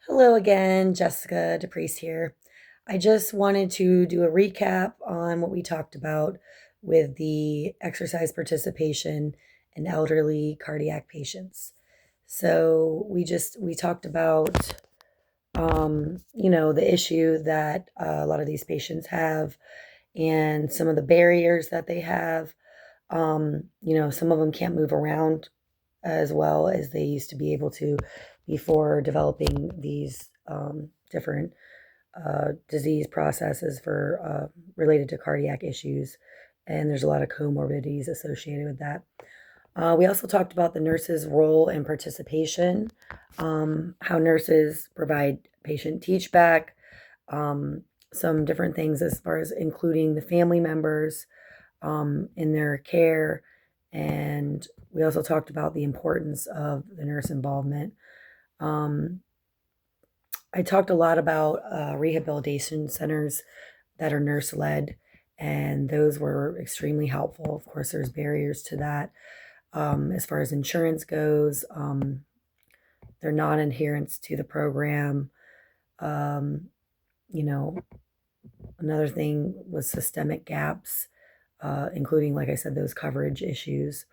Hello again, Jessica DePriest here. I just wanted to do a recap on what we talked about with the exercise participation in elderly cardiac patients. So we talked about the issue that a lot of these patients have and some of the barriers that they have. Some of them can't move around as well as they used to be able to before developing these different disease processes for related to cardiac issues, and there's a lot of comorbidities associated with that. We also talked about the nurses' role and participation, how nurses provide patient teach back, um, some different things as far as including the family members in their care. And we also talked about the importance of the nurse involvement. Um, I talked a lot about rehabilitation centers that are nurse led, and those were extremely helpful. Of course, there's barriers to that as far as insurance goes, their non adherence to the program. Um, you know, Another thing was systemic gaps, including, like I said, those coverage issues.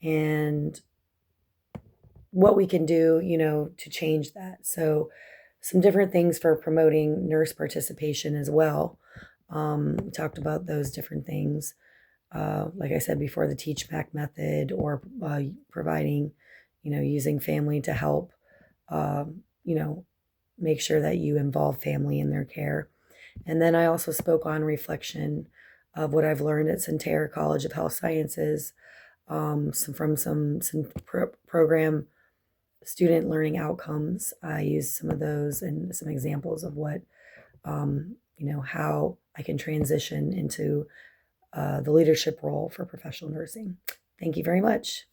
And what we can do, to change that. So, some different things for promoting nurse participation as well. We talked about those different things. Like I said before, the teach back method or providing, using family to help, um, you know, make sure that you involve family in their care. And then I also spoke on reflection of what I've learned at Centera College of Health Sciences, some program student learning outcomes. I used some of those and some examples of how I can transition into the leadership role for professional nursing. Thank you very much.